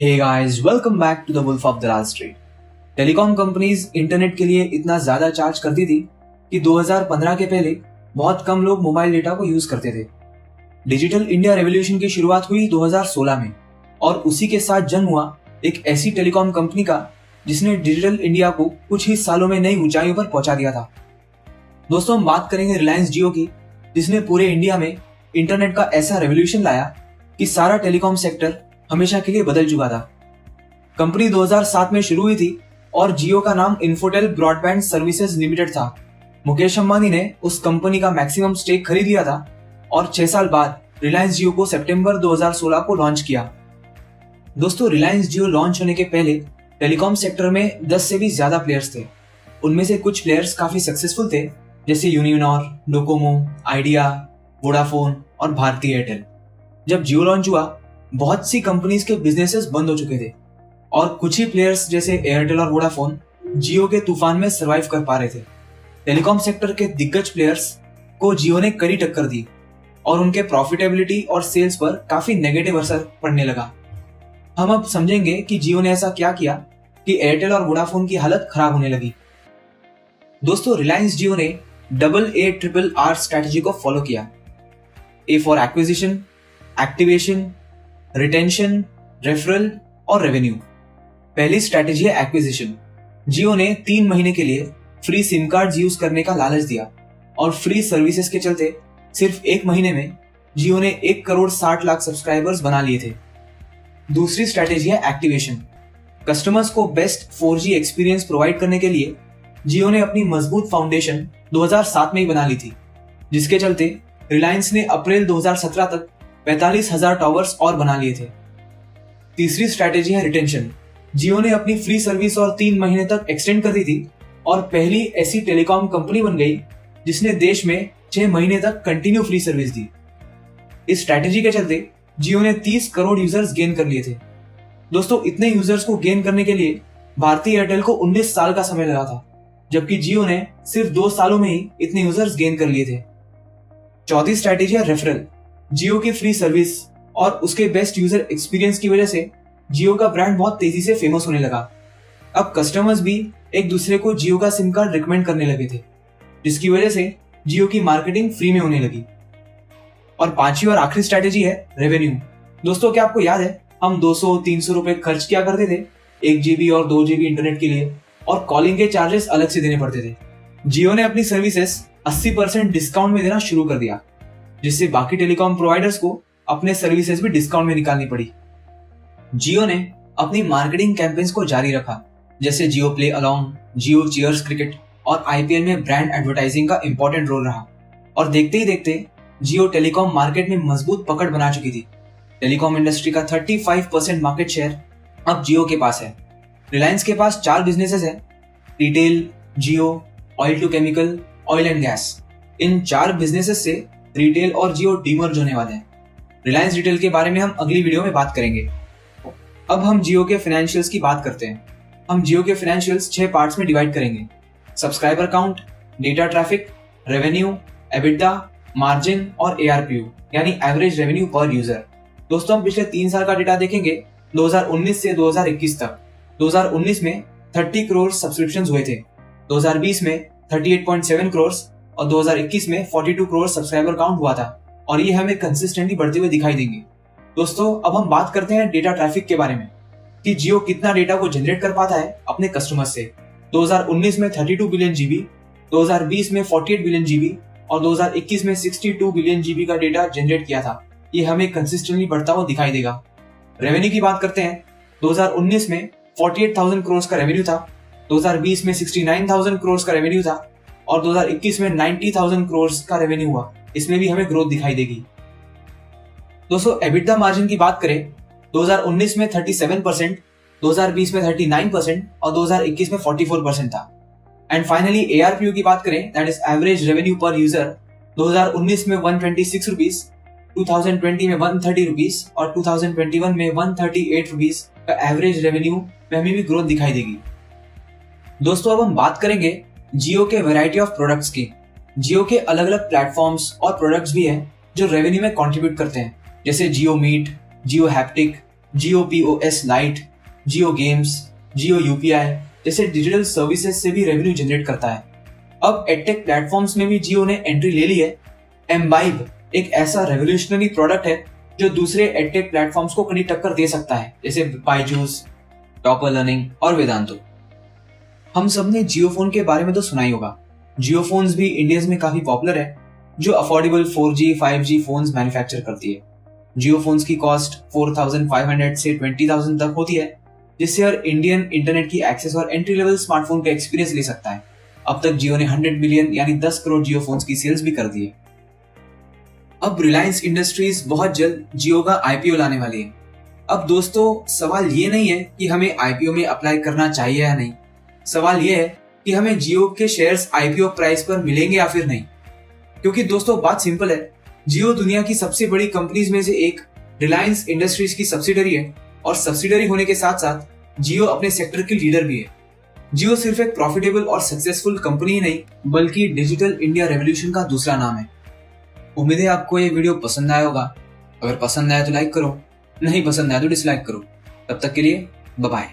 Hey guys, welcome back to the Wolf of the Wall Street. Telecom companies internet के लिए इतना ज्यादा charge करती थी कि 2015 के पहले बहुत कम लोग मोबाइल डेटा को यूज करते थे। डिजिटल इंडिया रेवोल्यूशन की शुरुआत हुई 2016 में और उसी के साथ जन्म हुआ एक ऐसी टेलीकॉम कंपनी का जिसने डिजिटल इंडिया को कुछ ही सालों में नई ऊंचाइयों पर पहुंचा दिया था। दोस्तों, हम बात करेंगे रिलायंस जियो की, जिसने पूरे इंडिया में इंटरनेट का ऐसा रेवोल्यूशन लाया कि सारा टेलीकॉम सेक्टर हमेशा के लिए बदल चुका था। कंपनी 2007 में शुरू हुई थी और जियो का नाम इन्फोटेल ब्रॉडबैंड सर्विसेज लिमिटेड था। मुकेश अंबानी ने उस कंपनी का मैक्सिमम स्टेक खरीद लिया था और 6 साल बाद रिलायंस जियो को सितंबर 2016 को लॉन्च किया। दोस्तों, रिलायंस जियो लॉन्च होने के पहले टेलीकॉम सेक्टर में 10 से भी ज्यादा प्लेयर्स थे। उनमें से कुछ प्लेयर्स काफी सक्सेसफुल थे, जैसे यूनिनॉर, डोकोमो, आइडिया, वोडाफोन और भारती एयरटेल। जब जियो लॉन्च हुआ, बहुत सी कंपनीज के बिजनेसेस बंद हो चुके थे और कुछ ही प्लेयर्स जैसे एयरटेल और वोडाफोन जियो के तूफान में सरवाइव कर पा रहे थे। टेलीकॉम सेक्टर के दिग्गज प्लेयर्स को जियो ने कड़ी टक्कर दी और उनके प्रॉफिटेबिलिटी और सेल्स पर काफी नेगेटिव असर पड़ने लगा। हम अब समझेंगे कि जियो ने ऐसा क्या किया कि एयरटेल और वोडाफोन की हालत खराब होने लगी। दोस्तों, रिलायंस जियो ने AARR स्ट्रैटेजी को फॉलो किया। A for acquisition, activation, retention, referral और रेवेन्यू। पहली स्ट्रैटेजी है एक्विजिशन। जियो ने 3 महीने के लिए फ्री सिम कार्ड यूज करने का लालच दिया और फ्री सर्विसेज के चलते सिर्फ 1 महीने में जियो ने 1 करोड़ 60 लाख सब्सक्राइबर्स बना लिए थे। दूसरी स्ट्रैटेजी है एक्टिवेशन। कस्टमर्स को बेस्ट 4G एक्सपीरियंस प्रोवाइड करने के लिए जियो ने अपनी मजबूत फाउंडेशन 2007 में ही बना ली थी, जिसके चलते रिलायंस ने अप्रैल 2017 तक 45,000 टावर्स और बना लिए थे। तीसरी स्ट्रैटेजी है रिटेंशन। जियो ने अपनी फ्री सर्विस और 3 महीने तक एक्सटेंड कर दी थी और पहली ऐसी टेलीकॉम कंपनी बन गई जिसने देश में 6 महीने तक कंटिन्यू फ्री सर्विस दी। इस स्ट्रैटेजी के चलते जियो ने 30 करोड़ यूजर्स गेन कर लिए थे। दोस्तों, इतने यूजर्स को गेन करने के लिए भारती एयरटेल को 19 साल का समय लगा था, जबकि जियो ने सिर्फ 2 सालों में ही इतने यूजर्स गेन कर लिए थे। चौथी स्ट्रैटेजी है रेफरल। जियो की फ्री सर्विस और उसके बेस्ट यूजर एक्सपीरियंस की वजह से जियो का ब्रांड बहुत तेजी से फेमस होने लगा। अब कस्टमर्स भी एक दूसरे को जियो का सिम कार्ड रिकमेंड करने लगे थे, जिसकी वजह से जियो की मार्केटिंग फ्री में होने लगी। और पांचवी और आखिरी स्ट्रैटेजी है रेवेन्यू। दोस्तों, क्या आपको याद है हम 200-300 रुपए खर्च किया करते थे 1 GB और 2 GB इंटरनेट के लिए, और कॉलिंग के चार्जेस अलग से देने पड़ते थे। जियो ने अपनी सर्विसेज 80% डिस्काउंट में देना शुरू कर दिया, जिससे बाकी टेलीकॉम प्रोवाइडर्स को अपने सर्विसेज भी डिस्काउंट में निकालनी पड़ी। जियो ने अपनी मार्केटिंग कैंपेन्स को जारी रखा, जैसे जियो प्ले अलोंग, जियो चीयर्स क्रिकेट और IPL में ब्रांड एडवर्टाइजिंग का इंपॉर्टेंट रोल रहा। और देखते ही देखते जियो टेलीकॉम मार्केट में मजबूत पकड़ बना चुकी थी। टेलीकॉम इंडस्ट्री का 35% मार्केट शेयर अब जियो के पास है। रिलायंस के पास 4 बिजनेसेस है: retail, Jio, oil to chemical, oil and gas. इन 4 बिजनेसेस से रिटेल और जियो डीमर्ज होने वाले हैं। रिलायंस रिटेल के बारे में हम अगली वीडियो में बात करेंगे। अब हम जियो के फाइनेंशियल्स की बात करते हैं। हम जियो के फाइनेंशियल्स 6 पार्ट्स में डिवाइड करेंगे: subscriber count, data traffic, revenue, EBITDA, margin और ARPU यानी एवरेज रेवेन्यू पर यूजर। दोस्तों, हम पिछले 3 साल का डेटा देखेंगे, 2019 से 2021 तक। 2019 में 30 करोड़ सब्सक्रिप्शंस हुए थे, 2020 में 38.7 करोड़ और 2021 में 42 करोड़ सब्सक्राइबर काउंट हुआ था, और ये हमें कंसिस्टेंटली बढ़ते हुए दिखाई देंगे। दोस्तों, अब हम बात करते हैं डेटा ट्रैफिक के बारे में कि जियो कितना डेटा को जनरेट कर पाता है अपने कस्टमर्स से। 2019 में 32 बिलियन GB, 2020 में 48 बिलियन GB और 2021 में 62 बिलियन GB का डेटा जनरेट किया था। ये हमें कंसिस्टेंटली बढ़ता हुआ दिखाई देगा। रेवेन्यू की बात करते हैं। 2019 में 48,000 करोड़ का रेवेन्यू था, 2020 में 69,000 करोड़ का रेवेन्यू था और 2021 में 90,000 करोड़ का रेवेन्यू हुआ। इसमें भी हमें ग्रोथ दिखाई देगी। दोस्तों, एबिटा मार्जिन की बात करें, 2019 में 37%, 2020 में 39% और 2021 में 44% था। एंड फाइनली ARPU की बात करें, दैट इज एवरेज रेवेन्यू पर यूजर, 2019 में 126 रुपीज, 2020 में 130 रुपीज और 2021 में 138 रुपीज का एवरेज रेवेन्यू में हमें भी ग्रोथ दिखाई देगी। दोस्तों, अब हम बात करेंगे जियो के वैरायटी ऑफ प्रोडक्ट्स की। जियो के अलग अलग प्लेटफॉर्म्स और प्रोडक्ट्स भी हैं जो रेवेन्यू में कंट्रीब्यूट करते हैं, जैसे जियो मीट, जियो हैप्टिक, जियो POS लाइट, जियो गेम्स, जियो UPI जैसे डिजिटल सर्विसेज से भी रेवेन्यू जनरेट करता है। अब एडटेक प्लेटफॉर्म्स में भी जियो ने एंट्री ले ली है। एम्बाइब एक ऐसा रेवोल्यूशनरी प्रोडक्ट है जो दूसरे एडटेक प्लेटफॉर्म्स को कड़ी टक्कर दे सकता है, जैसे बायजूस, टॉपर लर्निंग और वेदांतो। हम सबने जियो फोन के बारे में तो सुना ही होगा। जियो फोन्स भी इंडिया में काफी पॉपुलर है, जो affordable 4G 5G phones manufacture करती है। जियो फोन्स की कॉस्ट 4,500 से 20,000 तक होती है, जिससे हर इंडियन इंटरनेट की एक्सेस और एंट्री लेवल स्मार्टफोन का एक्सपीरियंस ले सकता है। अब तक जियो ने 100 मिलियन यानी 10 करोड़ जियो फोन्स की सेल्स भी कर दी है। अब रिलायंस इंडस्ट्रीज बहुत जल्द जियो का IPO लाने वाली है। अब दोस्तों, सवाल ये नहीं है कि हमें IPO में अप्लाई करना चाहिए या नहीं। सवाल ये है कि हमें जियो के शेयर्स IPO प्राइस पर मिलेंगे या फिर नहीं। क्योंकि दोस्तों, बात सिंपल है, जियो दुनिया की सबसे बड़ी कंपनीज में से एक रिलायंस इंडस्ट्रीज की सब्सिडरी है, और सब्सिडरी होने के साथ साथ जियो अपने सेक्टर की लीडर भी है। जियो सिर्फ एक प्रॉफिटेबल और सक्सेसफुल कंपनी ही नहीं, बल्कि डिजिटल इंडिया रेवोल्यूशन का दूसरा नाम है। उम्मीद है आपको ये वीडियो पसंद आया होगा। अगर पसंद आया तो लाइक करो, नहीं पसंद आया तो डिसलाइक करो। तब तक के लिए बाय बाय।